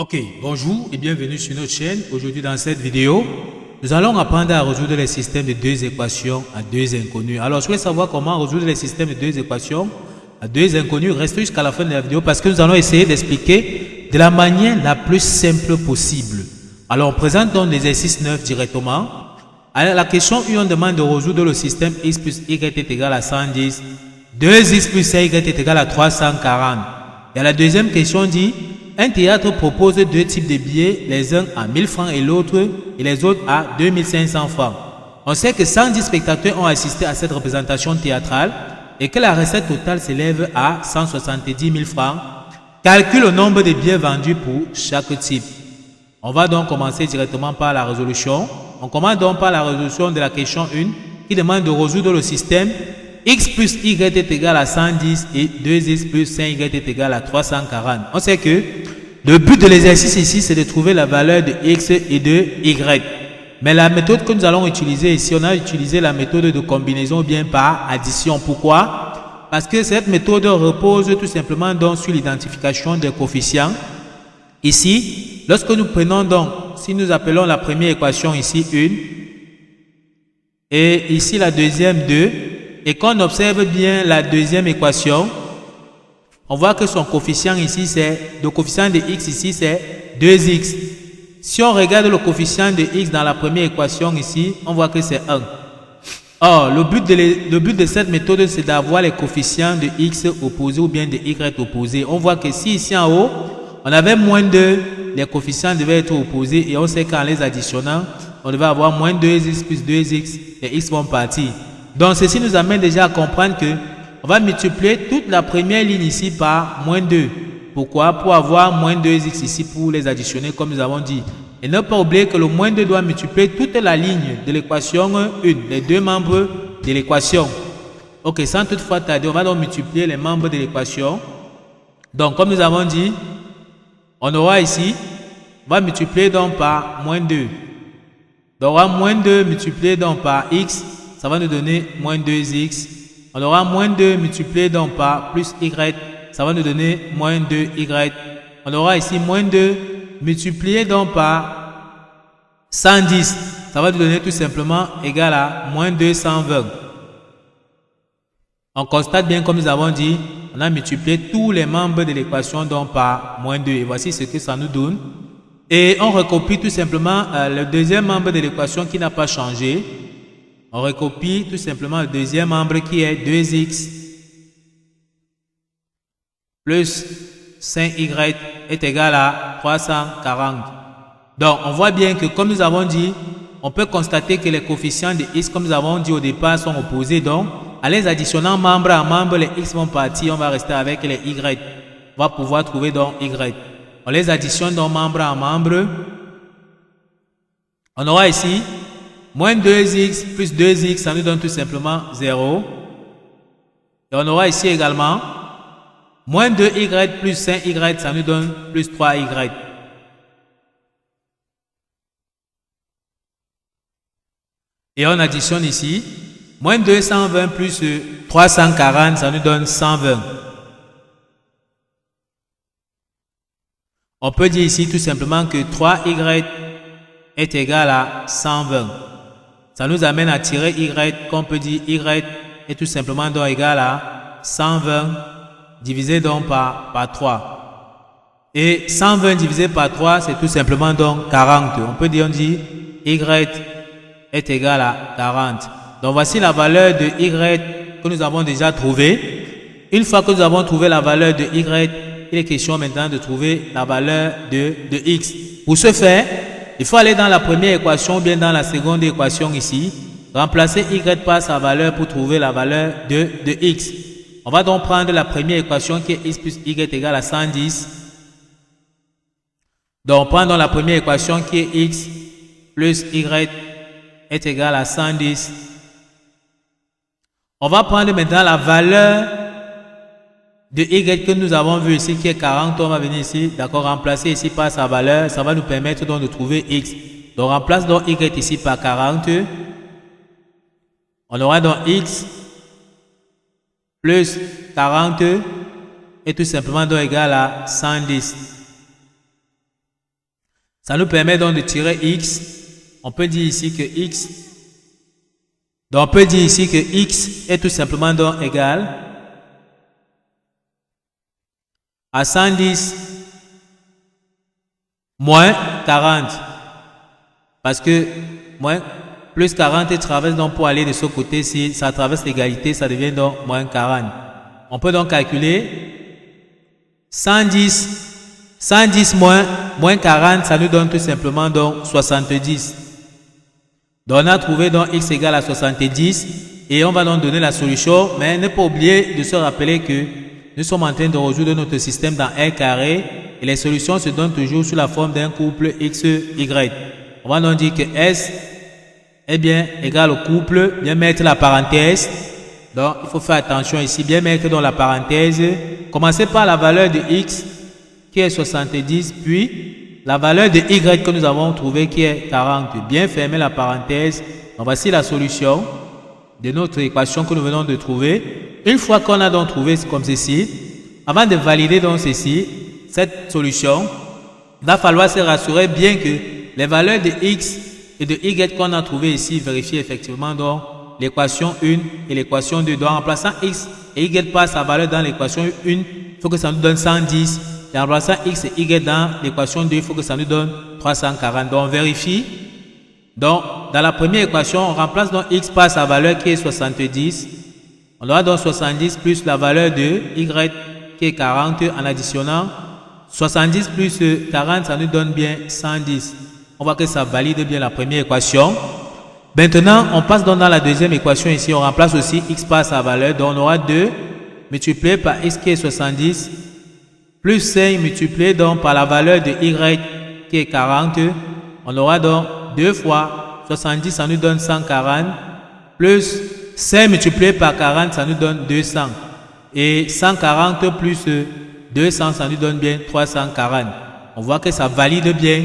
Ok, bonjour et bienvenue sur notre chaîne. Aujourd'hui dans cette vidéo, nous allons apprendre à résoudre les systèmes de deux équations à deux inconnus. Alors, je voulais savoir comment résoudre les systèmes de deux équations à deux inconnus. Restez jusqu'à la fin de la vidéo parce que nous allons essayer d'expliquer de la manière la plus simple possible. Alors, on présente donc l'exercice 9 directement. Alors, la question 1, on demande de résoudre le système x plus y est égal à 110, 2x plus y est égal à 340. Et la deuxième question dit, un théâtre propose deux types de billets, les uns à 1000 francs et les autres à 2500 francs. On sait que 110 spectateurs ont assisté à cette représentation théâtrale et que la recette totale s'élève à 170 000 francs. Calcule le nombre de billets vendus pour chaque type. On va donc commencer directement par la résolution. On commence donc par la résolution de la question 1 qui demande de résoudre le système x plus y est égal à 110 et 2x plus 5y est égal à 340. On sait que le but de l'exercice ici, c'est de trouver la valeur de x et de y. Mais la méthode que nous allons utiliser ici, on a utilisé la méthode de combinaison ou bien par addition. Pourquoi? Parce que cette méthode repose tout simplement donc sur l'identification des coefficients. Ici, lorsque nous prenons donc, si nous appelons la première équation ici 1 et ici la deuxième 2, et qu'on observe bien la deuxième équation, on voit que son coefficient ici, le coefficient de x ici, c'est 2x. Si on regarde le coefficient de x dans la première équation ici, on voit que c'est 1. Or, le but de cette méthode, c'est d'avoir les coefficients de x opposés ou bien de y opposés. On voit que si ici en haut, on avait moins 2, les coefficients devaient être opposés et on sait qu'en les additionnant, on devait avoir moins 2x plus 2x et x vont partir. Donc, ceci nous amène déjà à comprendre que on va multiplier toute la première ligne ici par moins 2. Pourquoi? Pour avoir moins 2x ici pour les additionner comme nous avons dit. Et ne pas oublier que le moins 2 doit multiplier toute la ligne de l'équation 1, les deux membres de l'équation. Ok, sans toutefois tarder, on va donc multiplier les membres de l'équation. Donc, comme nous avons dit, on aura ici, on va multiplier donc par moins 2. Donc, on aura moins 2 multiplié donc par x. Ça va nous donner moins 2x. On aura moins 2 multiplié donc par plus y. Ça va nous donner moins 2y. On aura ici moins 2 multiplié donc par 110. Ça va nous donner tout simplement égal à moins 220. On constate bien comme nous avons dit, on a multiplié tous les membres de l'équation donc par moins 2. Et voici ce que ça nous donne. Et on recopie tout simplement le deuxième membre de l'équation qui n'a pas changé. On recopie tout simplement le deuxième membre qui est 2x plus 5y est égal à 340. Donc, on voit bien que comme nous avons dit, on peut constater que les coefficients de x, comme nous avons dit au départ, sont opposés. Donc, en les additionnant membre à membre, les x vont partir, on va rester avec les y. On va pouvoir trouver donc y. On les additionne donc membre à membre. On aura ici moins 2x plus 2x, ça nous donne tout simplement 0. Et on aura ici également moins 2y plus 5y, ça nous donne plus 3y. Et on additionne ici moins 220 plus 340, ça nous donne 120. On peut dire ici tout simplement que 3y est égal à 120. Ça nous amène à tirer y, qu'on peut dire y est tout simplement donc égal à 120 divisé donc par 3. Et 120 divisé par 3, c'est tout simplement donc 40. On peut dire, on dit y est égal à 40. Donc voici la valeur de y que nous avons déjà trouvée. Une fois que nous avons trouvé la valeur de y, il est question maintenant de trouver la valeur de x. Pour ce faire, il faut aller dans la première équation ou bien dans la seconde équation ici. Remplacer y par sa valeur pour trouver la valeur de x. On va donc prendre la première équation qui est x plus y est égal à 110. Donc, on prend donc la première équation qui est x plus y est égal à 110. On va prendre maintenant la valeur de y que nous avons vu ici qui est 40, on va venir ici, d'accord, remplacer ici par sa valeur, ça va nous permettre donc de trouver x. Donc remplace donc y ici par 40. On aura donc x plus 40 est tout simplement donc égal à 110. Ça nous permet donc de tirer x. On peut dire ici que x. Donc on peut dire ici que x est tout simplement donc égal à 110 moins 40. Parce que moins plus 40 traverse donc pour aller de ce côté, si ça traverse l'égalité, ça devient donc moins 40. On peut donc calculer 110 moins 40, ça nous donne tout simplement donc 70. Donc on a trouvé donc x égale à 70 et on va donc donner la solution, mais ne pas oublier de se rappeler que nous sommes en train de résoudre notre système dans R carré et les solutions se donnent toujours sous la forme d'un couple x, y. On va donc dire que S est bien égal au couple, bien mettre la parenthèse. Donc il faut faire attention ici, bien mettre dans la parenthèse. Commencez par la valeur de x qui est 70, puis la valeur de y que nous avons trouvé qui est 40. Bien fermer la parenthèse. Donc voici la solution de notre équation que nous venons de trouver. Une fois qu'on a donc trouvé comme ceci, avant de valider donc ceci, cette solution, il va falloir se rassurer bien que les valeurs de x et de y qu'on a trouvé ici vérifient effectivement donc l'équation 1 et l'équation 2. Donc en remplaçant x et y par sa valeur dans l'équation 1, il faut que ça nous donne 110. Et en remplaçant x et y dans l'équation 2, il faut que ça nous donne 340. Donc on vérifie. Donc dans la première équation, on remplace donc x par sa valeur qui est 70. On aura donc 70 plus la valeur de y qui est 40 en additionnant. 70 plus 40, ça nous donne bien 110. On voit que ça valide bien la première équation. Maintenant, on passe donc dans la deuxième équation ici. On remplace aussi x par sa valeur. Donc, on aura 2 multiplié par x qui est 70 plus 5 multiplié donc par la valeur de y qui est 40. On aura donc 2 fois 70, ça nous donne 140 plus 5 multiplié par 40, ça nous donne 200. Et 140 plus 200, ça nous donne bien 340. On voit que ça valide bien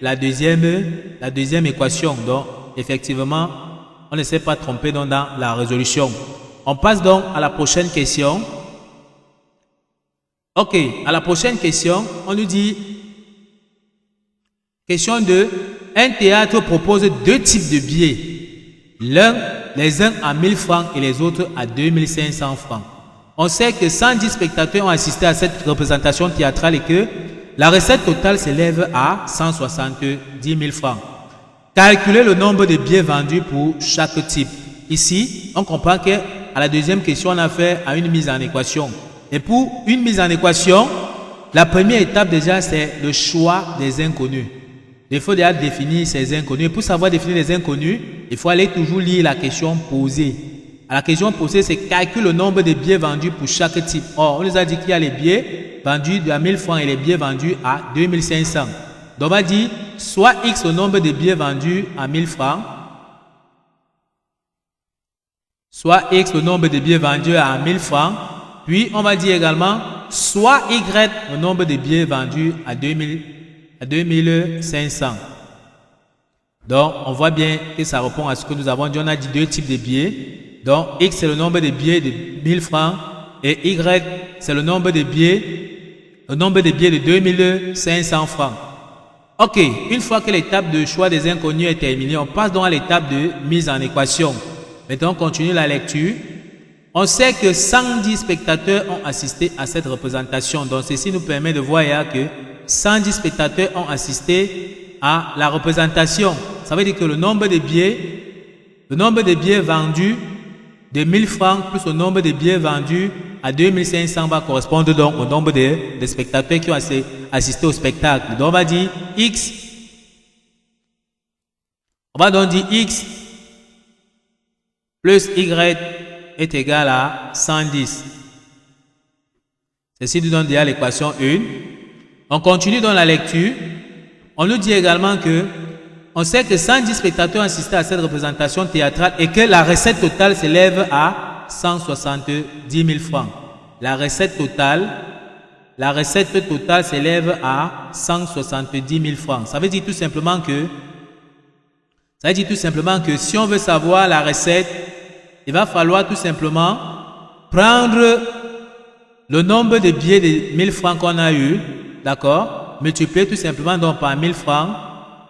la deuxième équation. Donc, effectivement, on ne s'est pas trompé dans la résolution. On passe donc à la prochaine question. Ok, à la prochaine question, on nous dit, question 2, un théâtre propose deux types de billets. Les uns à 1000 francs et les autres à 2500 francs. On sait que 110 spectateurs ont assisté à cette représentation théâtrale et que la recette totale s'élève à 170 000 francs. Calculez le nombre de billets vendus pour chaque type. Ici, on comprend qu'à la deuxième question, on a fait à une mise en équation. Et pour une mise en équation, la première étape déjà, c'est le choix des inconnus. Il faut déjà définir ces inconnus. Et pour savoir définir les inconnus, il faut aller toujours lire la question posée. À la question posée, c'est calcule le nombre de billets vendus pour chaque type. Or, on nous a dit qu'il y a les billets vendus à 1000 francs et les billets vendus à 2500. Donc, on va dire soit x le nombre de billets vendus à 1000 francs, soit x le nombre de billets vendus à 1000 francs, puis on va dire également soit y le nombre de billets vendus à 2500. Donc, on voit bien que ça répond à ce que nous avons dit. On a dit deux types de billets. Donc, x c'est le nombre de billets de 1000 francs et y c'est le nombre de billets de 2500 francs. Ok, une fois que l'étape de choix des inconnus est terminée, on passe donc à l'étape de mise en équation. Maintenant, on continue la lecture. On sait que 110 spectateurs ont assisté à cette représentation. Donc, ceci nous permet de voir que 110 spectateurs ont assisté à la représentation. Ça veut dire que le nombre de billets vendus de 1000 francs plus le nombre de billets vendus à 2500 va correspondre donc au nombre de spectateurs qui ont assisté au spectacle. Donc, on va dire x. On va donc dire x plus y est égal à 110. Ceci nous donne déjà l'équation 1. On continue dans la lecture. On nous dit également que on sait que 110 spectateurs ont assisté à cette représentation théâtrale et que la recette totale s'élève à 170 000 francs. La recette totale s'élève à 170 000 francs. Ça veut dire tout simplement que si on veut savoir la recette, il va falloir tout simplement prendre le nombre de billets de 1000 francs qu'on a eu, d'accord? multiplié tout simplement donc par 1000 francs,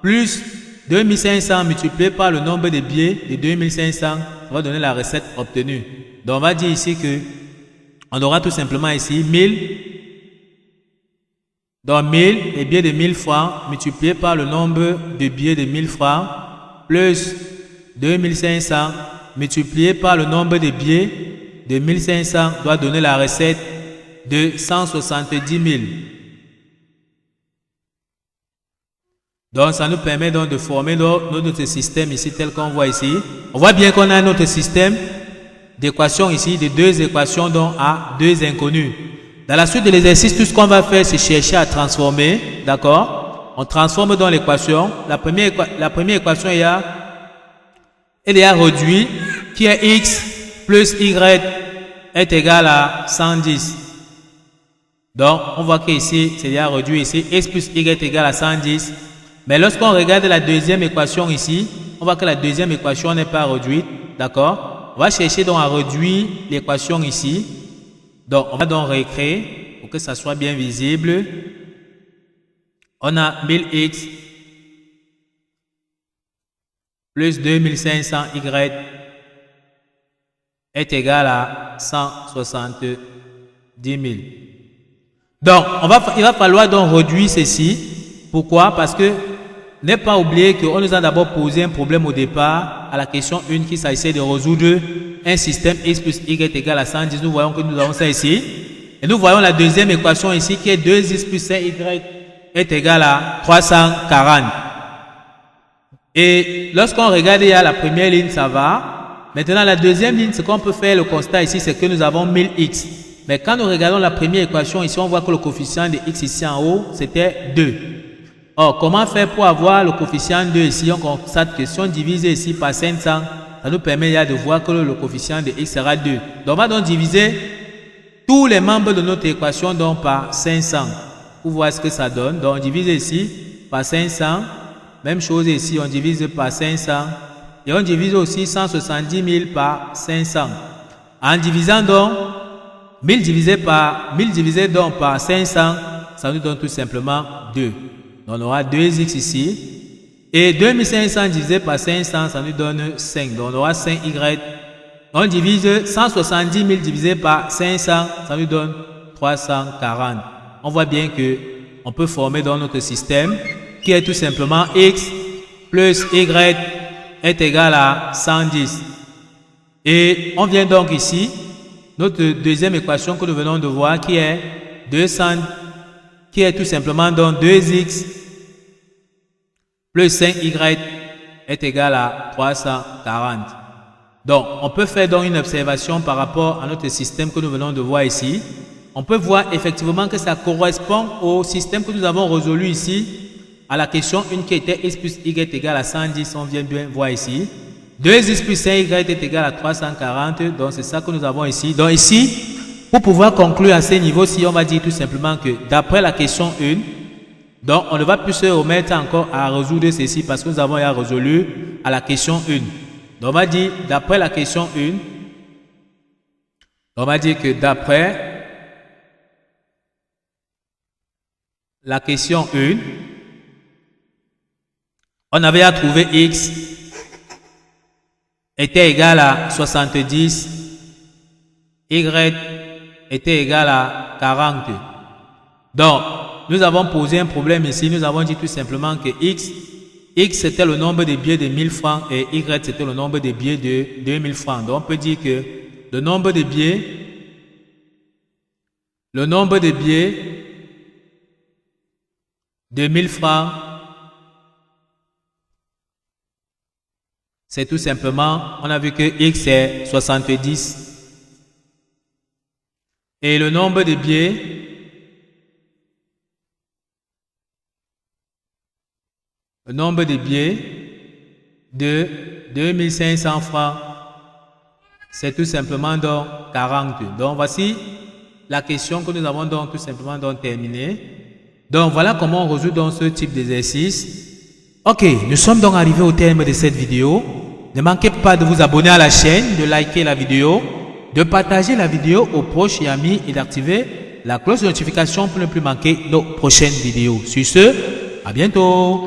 plus 2500 multiplié par le nombre de billets de 2500, ça va donner la recette obtenue. Donc on va dire ici que on aura tout simplement ici 1000. Donc 1000, les billets de 1000 francs multiplié par le nombre de billets de 1000 francs plus 2500 multiplié par le nombre de billets de 1500 doit donner la recette de 170 000. Donc ça nous permet donc de former notre système ici tel qu'on voit ici. On voit bien qu'on a notre système d'équations ici, de deux équations donc à deux inconnus. Dans la suite de l'exercice, tout ce qu'on va faire, c'est chercher à transformer, d'accord? On transforme dans l'équation. La première équation, elle est à réduire, qui est x plus y est égal à 110. Donc, on voit qu'ici, c'est à réduire ici, x plus y est égal à 110. Mais lorsqu'on regarde la deuxième équation ici, on voit que la deuxième équation n'est pas réduite, d'accord? On va chercher donc à réduire l'équation ici. Donc, on va donc réécrire pour que ça soit bien visible. On a 1000x plus 2500y est égal à 170 000. Donc, il va falloir donc réduire ceci. Pourquoi? Parce que n'est pas oublier qu'on nous a d'abord posé un problème au départ à la question 1 qui s'agissait de résoudre un système x plus y est égal à 110. Nous voyons que nous avons ça ici. Et nous voyons la deuxième équation ici qui est 2x plus 1y est égal à 340. Et lorsqu'on regarde, il y a la première ligne, ça va. Maintenant, la deuxième ligne, ce qu'on peut faire, le constat ici, c'est que nous avons 1000x. Mais quand nous regardons la première équation ici, on voit que le coefficient de x ici en haut, c'était 2. Or, comment faire pour avoir le coefficient 2 ici? On constate que si on divise ici par 500, ça nous permet de voir que le coefficient de x sera 2. Donc, on va donc diviser tous les membres de notre équation donc par 500 pour voir ce que ça donne. Donc, on divise ici par 500. Même chose ici, on divise par 500. Et on divise aussi 170 000 par 500. En divisant donc 1000 divisé donc par 500, ça nous donne tout simplement 2. Donc, on aura 2x ici. Et 2500 divisé par 500, ça nous donne 5. Donc, on aura 5y. On divise 170 000 divisé par 500, ça nous donne 340. On voit bien que on peut former dans notre système qui est tout simplement x plus y est égal à 110. Et on vient donc ici, notre deuxième équation que nous venons de voir qui est 200, qui est tout simplement donc 2x plus 5y est égal à 340. Donc, on peut faire donc une observation par rapport à notre système que nous venons de voir ici. On peut voir effectivement que ça correspond au système que nous avons résolu ici, à la question 1 qui était x plus y est égal à 110, on vient bien voir ici. 2x plus 5y est égal à 340, donc c'est ça que nous avons ici. Donc ici, pour pouvoir conclure à ce niveau-ci, on va dire tout simplement que d'après la question 1, donc on ne va plus se remettre encore à résoudre ceci parce que nous avons déjà résolu à la question 1. Donc on va dire d'après la question 1, on va dire que d'après la question 1, on avait à trouver x était égal à 70, y était égal à 40. Donc, nous avons posé un problème ici. Nous avons dit tout simplement que x c'était le nombre de billets de 1000 francs et y c'était le nombre de billets de 2000 francs. Donc, on peut dire que le nombre de billets de 1000 francs, c'est tout simplement, on a vu que x est 70 et le nombre de billets de 2500 francs, c'est tout simplement donc 40. Donc voici la question que nous avons donc tout simplement donc terminée. Donc voilà comment on résout donc ce type d'exercice. Ok, nous sommes donc arrivés au terme de cette vidéo. Ne manquez pas de vous abonner à la chaîne, de liker la vidéo, de partager la vidéo aux proches et amis et d'activer la cloche de notification pour ne plus manquer nos prochaines vidéos. Sur ce, à bientôt.